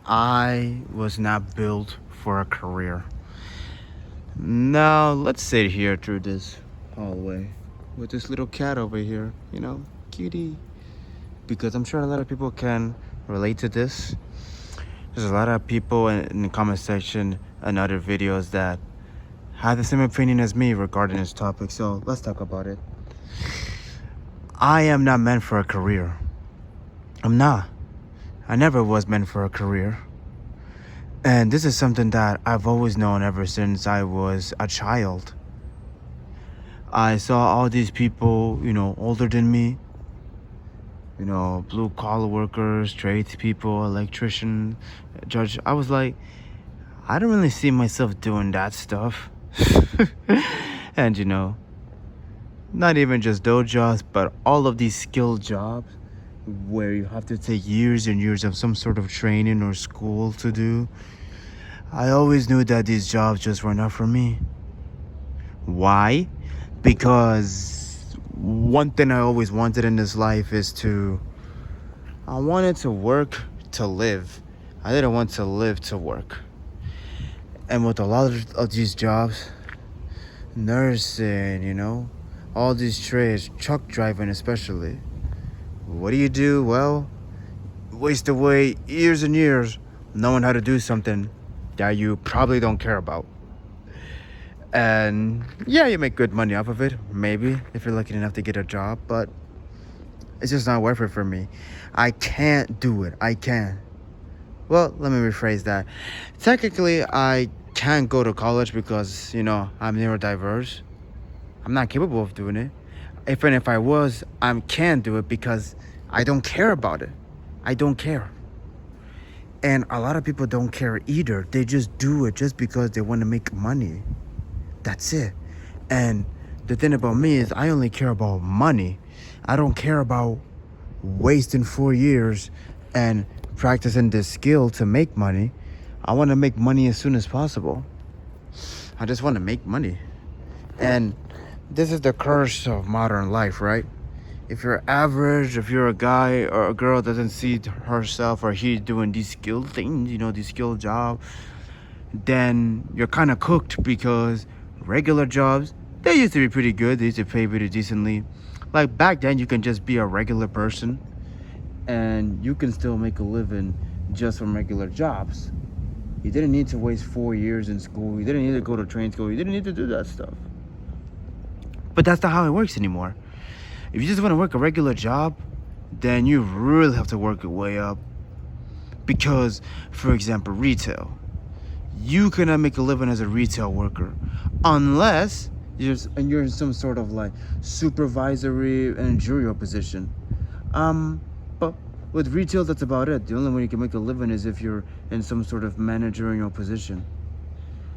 I was not built for a career. Now, let's sit here through this hallway with this little cat over here, cutie. Because I'm sure a lot of people can relate to this. There's a lot of people in the comment section and other videos that have the same opinion as me regarding this topic, so let's talk about it. I am not meant for a career. I'm not. I never was meant for a career. And this is something that I've always known ever since I was a child. I saw all these people, older than me, blue collar workers, tradespeople, electrician, judge. I was like, I don't really see myself doing that stuff. And not even just those jobs, but all of these skilled jobs where you have to take years and years of some sort of training or school to do. I always knew that these jobs just were not for me. Why? Because one thing I always wanted in this life is I wanted to work to live. I didn't want to live to work. And with a lot of these jobs, nursing, all these trades, truck driving especially, what do? Well, waste away years and years knowing how to do something that you probably don't care about. And yeah, you make good money off of it, maybe, if you're lucky enough to get a job, but it's just not worth it for me. I can't do it. I can't. Well, let me rephrase that. Technically, I can't go to college because, I'm neurodiverse. I'm not capable of doing it. Even if I was, I can't do it because I don't care about it. I don't care. And a lot of people don't care either. They just do it just because they want to make money. That's it. And the thing about me is I only care about money. I don't care about wasting 4 years and practicing this skill to make money. I want to make money as soon as possible. I just want to make money. And this is the curse of modern life, right? If you're average, if you're a guy or a girl that doesn't see herself or he doing these skilled things, these skilled jobs, then you're kind of cooked because regular jobs, they used to be pretty good. They used to pay pretty decently. Like back then, you can just be a regular person and you can still make a living just from regular jobs. You didn't need to waste 4 years in school. You didn't need to go to training school. You didn't need to do that stuff. But that's not how it works anymore. If you just want to work a regular job, then you really have to work your way up. Because, for example, retail. You cannot make a living as a retail worker unless you're in some sort of like supervisory and managerial position. But with retail, that's about it. The only way you can make a living is if you're in some sort of managerial position.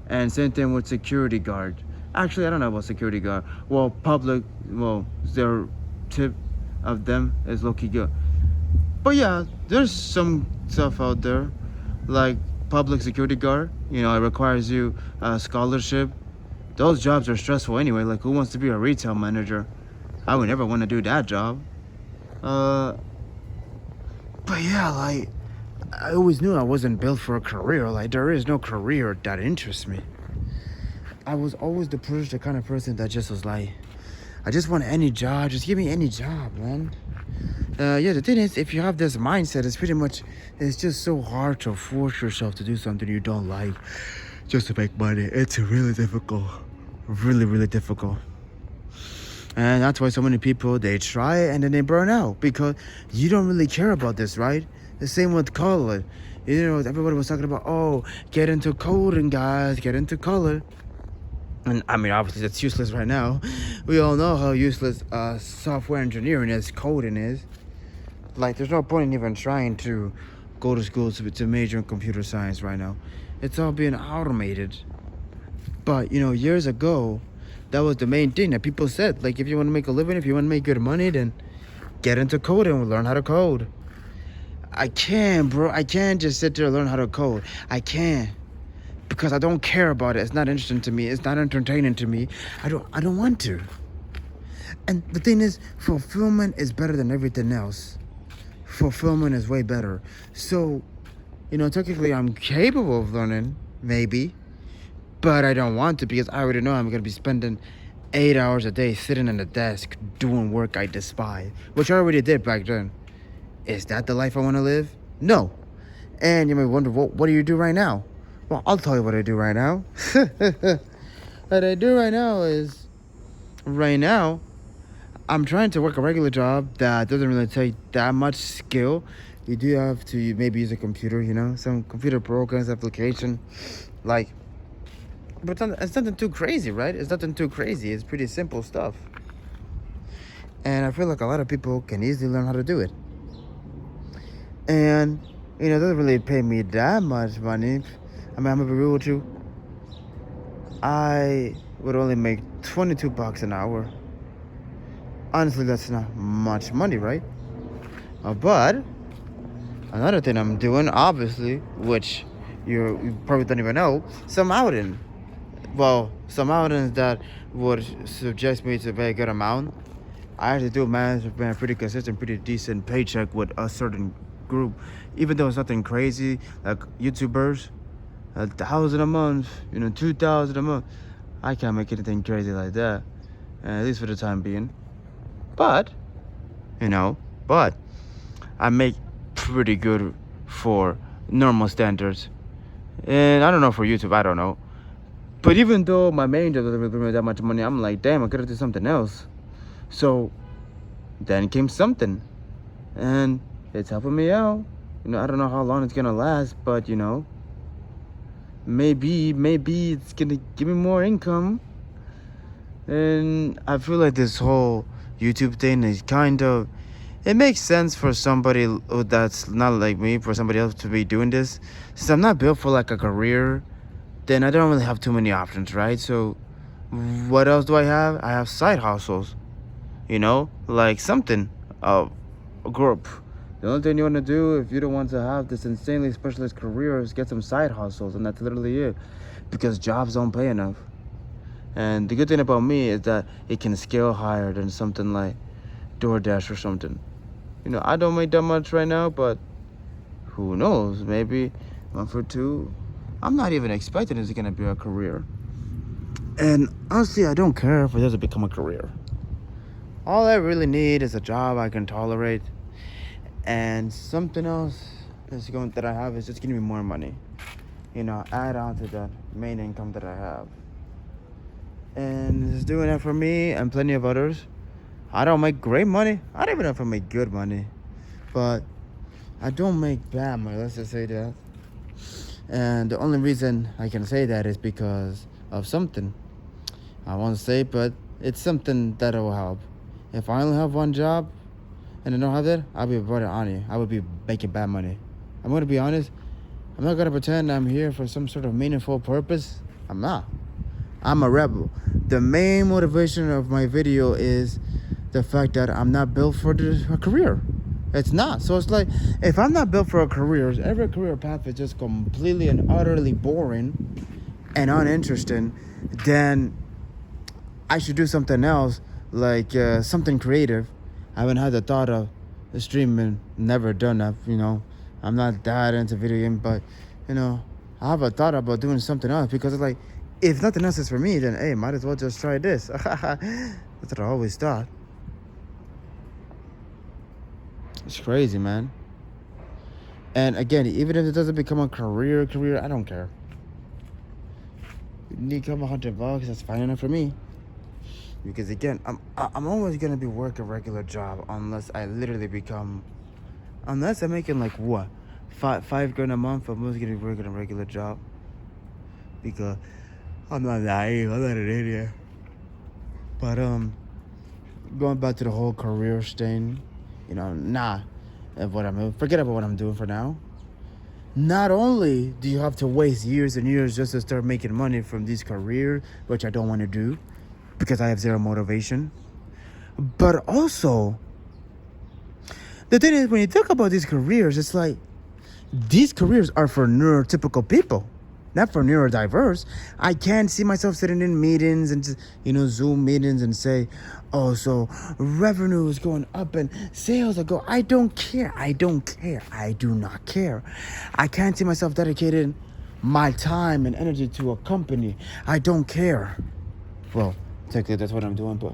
And same thing with security guard. Actually, I don't know about security guard. Well, their tip of them is low-key good. But yeah, there's some stuff out there, like public security guard. It requires you a scholarship. Those jobs are stressful anyway. Like, who wants to be a retail manager? I would never want to do that job. But yeah, like, I always knew I wasn't built for a career. Like, there is no career that interests me. I was always the kind of person that just was like, I just want any job. Just give me any job, man. Yeah, the thing is, if you have this mindset, it's just so hard to force yourself to do something you don't like just to make money. It's really difficult. Really, really difficult. And that's why so many people, they try it and then they burn out because you don't really care about this, right? The same with color. Everybody was talking about, get into coding, guys, get into color. And I mean, obviously that's useless right now. We all know how useless software engineering is, coding is. Like, there's no point in even trying to go to school to major in computer science right now. It's all being automated. But, years ago, that was the main thing that people said. Like, if you want to make a living, if you want to make good money, then get into coding and learn how to code. I can't, bro. I can't just sit there and learn how to code. I can't. Because I don't care about it. It's not interesting to me. It's not entertaining to me. I don't want to. And the thing is, fulfillment is better than everything else. Fulfillment is way better. So Technically I'm capable of learning, maybe, but I don't want to because I already know I'm going to be spending 8 hours a day sitting in the desk doing work I despise, which I already did back then. Is that the life I want to live? No. And you may wonder, what do you do right now? Well, I'll tell you what I do right now. What I do right now is, right now, I'm trying to work a regular job that doesn't really take that much skill. You do have to maybe use a computer, some computer programs, application, like, but it's nothing too crazy, right? It's nothing too crazy. It's pretty simple stuff. And I feel like a lot of people can easily learn how to do it. And, it doesn't really pay me that much money. I'm gonna be real with you. I would only make $22 an hour. Honestly, that's not much money, right? But another thing I'm doing, obviously, which you probably don't even know, some outing. Well, some outings that would suggest me to a very good amount. I actually do manage to a pretty consistent, pretty decent paycheck with a certain group, even though it's nothing crazy like YouTubers. 1,000 a month, 2,000 a month. I can't make anything crazy like that, at least for the time being. But I make pretty good for normal standards. And I don't know for YouTube, I don't know. But even though my main job doesn't really bring me that much money, I'm like, damn, I could have done something else. So then came something. And it's helping me out. I don't know how long it's gonna last, but maybe it's gonna give me more income. And I feel like this whole YouTube thing is it makes sense for somebody that's not like me, for somebody else to be doing this. Since I'm not built for like a career, then I don't really have too many options, right? So what else do I have? I have side hustles, like something, a group. The only thing you want to do if you don't want to have this insanely specialist career is get some side hustles, and that's literally it, because jobs don't pay enough. And the good thing about me is that it can scale higher than something like DoorDash or something. I don't make that much right now, but who knows? Maybe 1 for 2. I'm not even expecting it's gonna be a career. And honestly, I don't care if it doesn't become a career. All I really need is a job I can tolerate, and something else that I have is just giving me more money. Add on to that main income that I have. And it's doing that for me and plenty of others. I don't make great money. I don't even know if I make good money. But I don't make bad money, let's just say that. And the only reason I can say that is because of something. I won't say, but it's something that will help. If I only have one job and I don't have that, I'll be brother on you. I would be making bad money. I'm going to be honest. I'm not going to pretend I'm here for some sort of meaningful purpose. I'm not. I'm a rebel. The main motivation of my video is the fact that I'm not built for a career. It's not. So it's like, if I'm not built for a career, every career path is just completely and utterly boring and uninteresting, then I should do something else, like something creative. I haven't had the thought of streaming, never done that, I'm not that into video game, but, I have a thought about doing something else, because it's like, if nothing else is for me, then, hey, might as well just try this. That's what I always thought. It's crazy, man. And again, even if it doesn't become a career, I don't care. You need to come $100, that's fine enough for me. Because again, I'm always gonna be working a regular job unless I literally unless I'm making like what, five grand a month. I'm always gonna be working a regular job, because I'm not naive. I'm not an idiot. But going back to the whole career thing, forget about what I'm doing for now. Not only do you have to waste years and years just to start making money from these careers, which I don't want to do because I have zero motivation, but also the thing is, when you talk about these careers, it's like these careers are for neurotypical people. not for neurodiverse. I can't see myself sitting in meetings and just, Zoom meetings and say, oh, so revenue is going up and sales are going. I don't care. I don't care. I do not care. I can't see myself dedicating my time and energy to a company. I don't care. Well, technically that's what I'm doing, but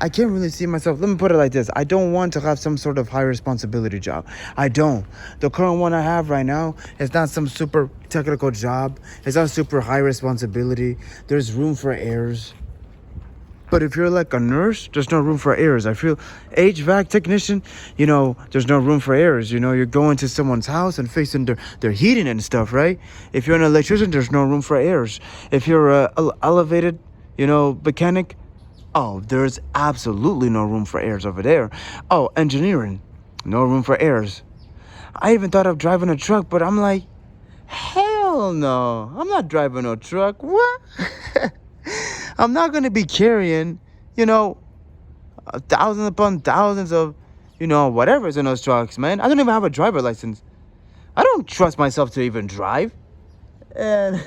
I can't really see myself. Let me put it like this. I don't want to have some sort of high responsibility job. I don't. The current one I have right now is not some super technical job. It's not super high responsibility. There's room for errors. But if you're like a nurse, there's no room for errors. I feel HVAC technician, there's no room for errors. You're going to someone's house and fixing their heating and stuff, right? If you're an electrician, there's no room for errors. If you're a elevated, mechanic, oh, there's absolutely no room for errors over there. Oh, engineering, no room for errors. I even thought of driving a truck, but I'm like, hell no. I'm not driving a truck. What? I'm not going to be carrying, thousands upon thousands of, whatever's in those trucks, man. I don't even have a driver license. I don't trust myself to even drive. And,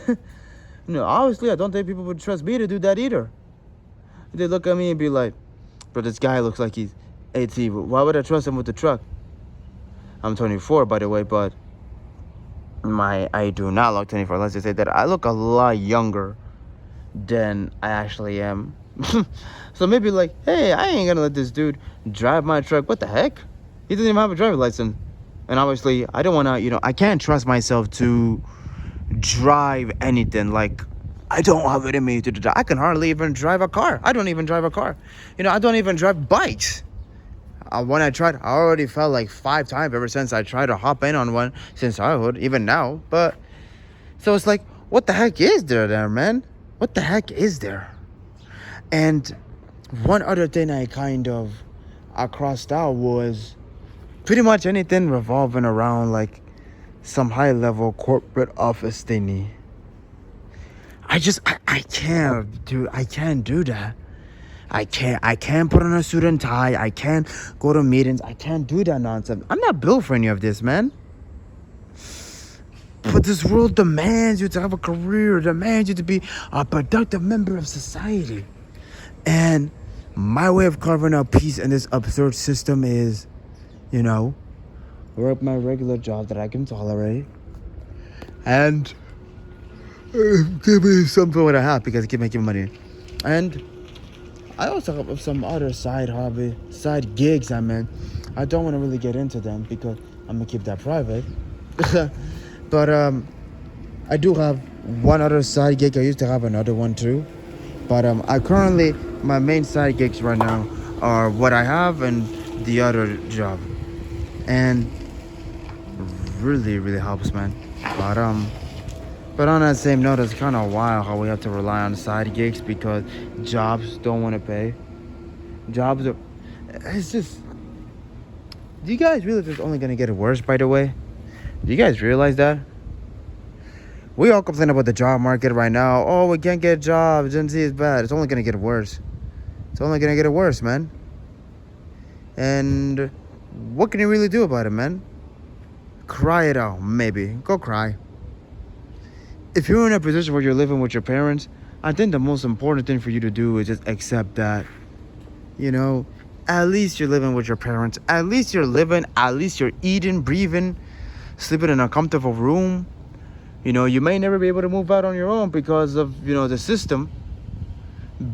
obviously, I don't think people would trust me to do that either. They look at me and be like, bro, this guy looks like he's 18. Why would I trust him with the truck? I'm 24, by the way, but I do not look 24. Let's just say that I look a lot younger than I actually am. So maybe like, hey, I ain't gonna let this dude drive my truck. What the heck? He doesn't even have a driver's license. And obviously, I don't want to, I can't trust myself to drive anything. Like, I don't have it in me to drive. I can hardly even drive a car. I don't even drive a car. I don't even drive bikes. When I tried, I already fell like 5 times ever since I tried to hop in on one since childhood, even now. But, so it's like, what the heck is there, man? What the heck is there? And one other thing I crossed out was pretty much anything revolving around like some high level corporate office thingy. I can't do that. I can't put on a suit and tie. I can't go to meetings. I can't do that nonsense. I'm not built for any of this, man. But this world demands you to have a career, demands you to be a productive member of society. And my way of carving out peace in this absurd system is, work my regular job that I can tolerate. And give me something what I have because I keep making money. And I also have some other side gigs, I don't want to really get into them because I'm going to keep that private. But I do have one other side gig. I used to have another one too. But my main side gigs right now are what I have and the other job. And really, really helps, man. But on that same note, it's kind of wild how we have to rely on side gigs because jobs don't want to pay. It's just, do you guys realize it's only going to get worse, by the way? Do you guys realize that? We all complain about the job market right now. Oh, we can't get jobs. Gen Z is bad. It's only going to get worse. It's only going to get worse, man. And what can you really do about it, man? Cry it out, maybe. Go cry. If you're in a position where you're living with your parents, I think the most important thing for you to do is just accept that, at least you're living with your parents. At least you're living. At least you're eating, breathing, sleeping in a comfortable room. You may never be able to move out on your own because of, the system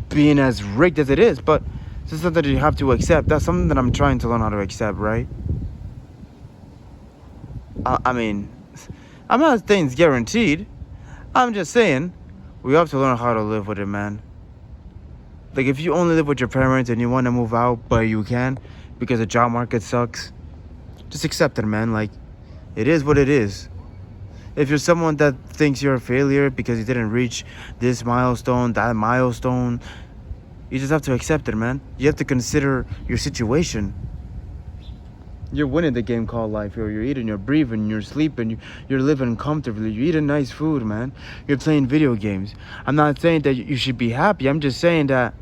being as rigged as it is. But it's just something that you have to accept. That's something that I'm trying to learn how to accept, right? I'm not saying it's guaranteed. I'm just saying we have to learn how to live with it, man. Like, if you only live with your parents and you want to move out, but you can because the job market sucks, just accept it, man. Like, it is what it is. If you're someone that thinks you're a failure because you didn't reach this milestone, that milestone, you just have to accept it, man. You have to consider your situation. You're winning the game called life. You're eating, you're breathing, you're sleeping, you're living comfortably, you're eating nice food, man. You're playing video games. I'm not saying that you should be happy. I'm just saying that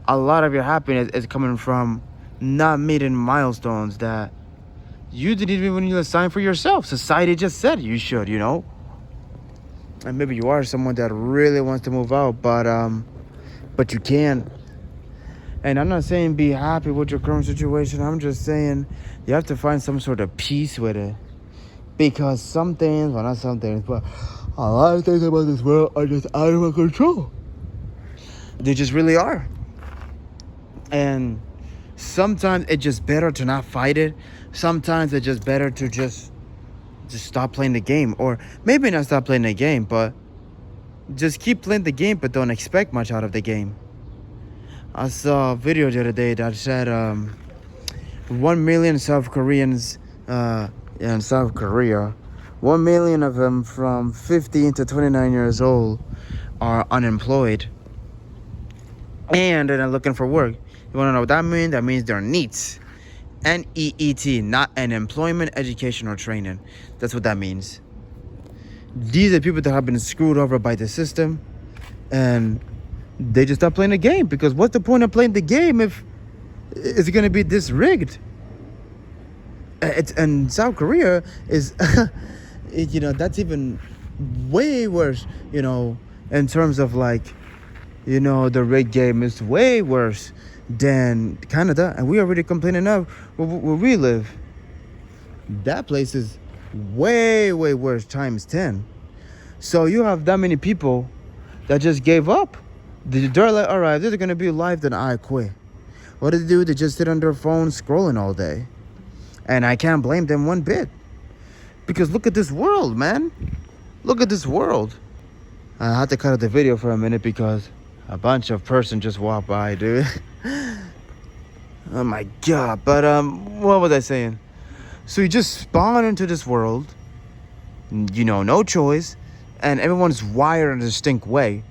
a lot of your happiness is coming from not meeting milestones that you didn't even assign for yourself. Society just said you should, And maybe you are someone that really wants to move out, but you can't. And I'm not saying be happy with your current situation. I'm just saying you have to find some sort of peace with it. Because some things, well, not some things, but a lot of things about this world are just out of my control. They just really are. And sometimes it's just better to not fight it. Sometimes it's just better to just stop playing the game. Or maybe not stop playing the game, but just keep playing the game, but don't expect much out of the game. I saw a video the other day that said 1 million South Koreans in South Korea, 1 million of them from 15 to 29 years old are unemployed. And they're not looking for work. You want to know what that means? That means they're NEETs. NEET, not an employment, education, or training. That's what that means. These are people that have been screwed over by the system, and they just stop playing the game. Because what's the point of playing the game if it's going to be this rigged? And South Korea is, that's even way worse, in terms of the rigged game is way worse than Canada. And we already complain enough where we live. That place is way, way worse times 10. So you have that many people that just gave up. They're like, all right, this is going to be life, then I quit. What do they do? They just sit on their phone scrolling all day. And I can't blame them one bit. Because look at this world, man. Look at this world. I had to cut out the video for a minute because a bunch of person just walked by, dude. Oh my God. But what was I saying? So you just spawn into this world, no choice, and everyone's wired in a distinct way.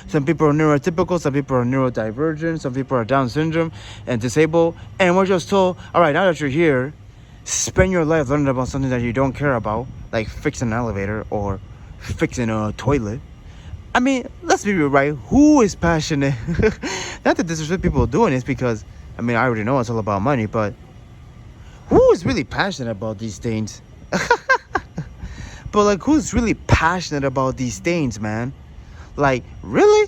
Some people are neurotypical, some people are neurodivergent, some people are Down syndrome and disabled. And we're just told, all right, now that you're here, spend your life learning about something that you don't care about, like fixing an elevator or fixing a toilet. I mean, let's be real, right? Who is passionate? Not that this is what people are doing, it's because, I already know it's all about money, but who is really passionate about these things? But who's really passionate about these things, man? Really?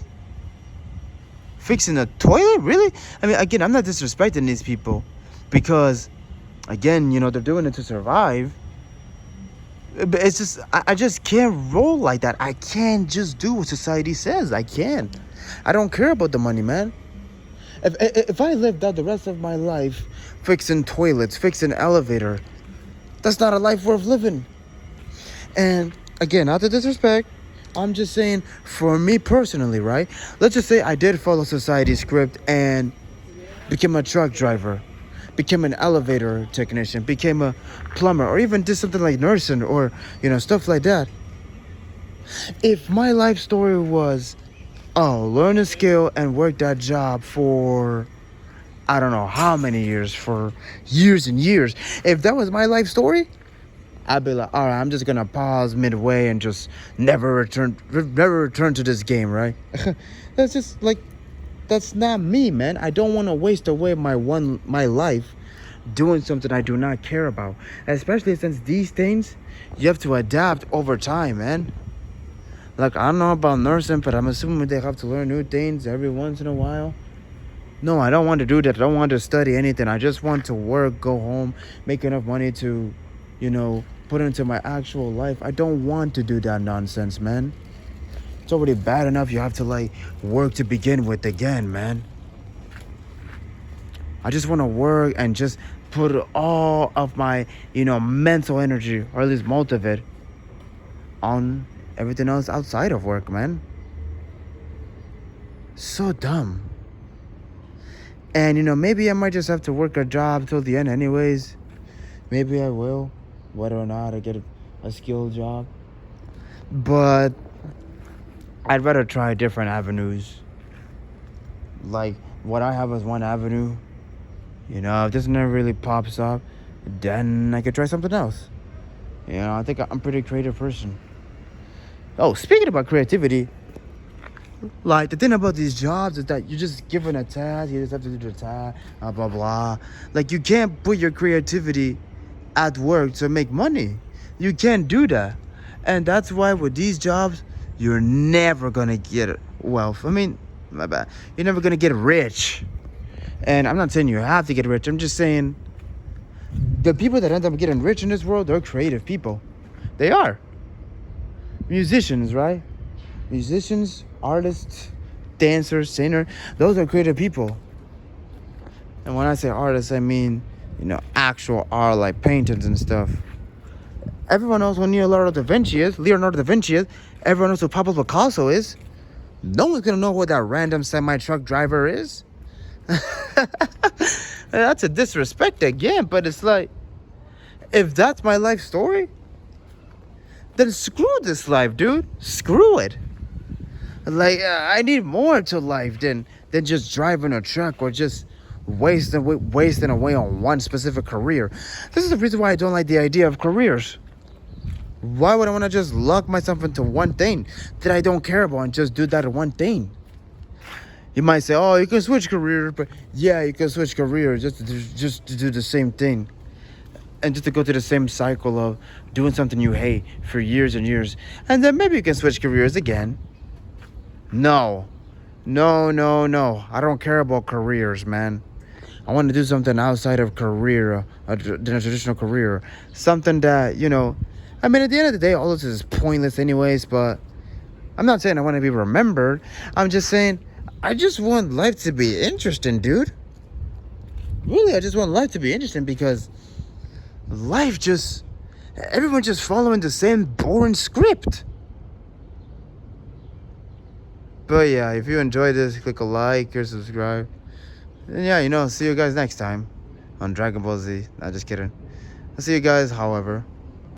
Fixing a toilet? Really? Again, I'm not disrespecting these people because, again, they're doing it to survive. But it's just, I just can't roll like that. I can't just do what society says. I can't. I don't care about the money, man. If I lived out the rest of my life fixing toilets, fixing elevator, that's not a life worth living. And again, not to disrespect, I'm just saying, for me personally, right? Let's just say I did follow society's script and became a truck driver, became an elevator technician, became a plumber, or even did something like nursing or, stuff like that. If my life story was, learn a skill and work that job for, I don't know how many years, for years and years. If that was my life story, I'd be like, all right, I'm just going to pause midway and just never return to this game, right? That's just that's not me, man. I don't want to waste away my life doing something I do not care about. Especially since these things, you have to adapt over time, man. I don't know about nursing, but I'm assuming they have to learn new things every once in a while. No, I don't want to do that. I don't want to study anything. I just want to work, go home, make enough money to, put into my actual life. I don't want to do that nonsense, man. It's already bad enough you have to work to begin with again, man. I just want to work and just put all of my, mental energy, or at least most of it, on everything else outside of work, man. So dumb. And, maybe I might just have to work a job till the end anyways. Maybe I will, whether or not I get a skilled job. But I'd rather try different avenues. What I have is one avenue. If this never really pops up, then I could try something else. I think I'm a pretty creative person. Oh, speaking about creativity, the thing about these jobs is that you're just given a task, you just have to do the task, blah, blah. You can't put your creativity at work to make money. You can't do that. And that's why with these jobs, you're never gonna get wealth. I mean, my bad. You're never gonna get rich. And I'm not saying you have to get rich. I'm just saying the people that end up getting rich in this world, they're creative people. They are. Musicians, right? Musicians, artists, dancers, singer, those are creative people. And when I say artists, I mean, actual art like paintings and stuff. Everyone knows who Leonardo da Vinci is. Everyone knows who Pablo Picasso is. No one's gonna know who that random semi-truck driver is. That's a disrespect again, but it's like, if that's my life story, then screw this life, dude. Screw it. Like, I need more to life than just driving a truck or just wasting away on one specific career. This is the reason why I don't like the idea of careers. Why would I want to just lock myself into one thing that I don't care about and just do that one thing? You might say, oh, you can switch careers, but yeah, you can switch careers just to do the same thing. And just to go through the same cycle of doing something you hate for years and years. And then maybe you can switch careers again. No. I don't care about careers, man. I want to do something outside of career, than a traditional career. Something that, I mean, at the end of the day, all this is pointless anyways, but I'm not saying I want to be remembered. I'm just saying, I just want life to be interesting, dude. Really, I just want life to be interesting because everyone's just following the same boring script. But yeah, if you enjoyed this, click a like or subscribe. And yeah, see you guys next time on Dragon Ball Z. Nah, just kidding. I'll see you guys, however.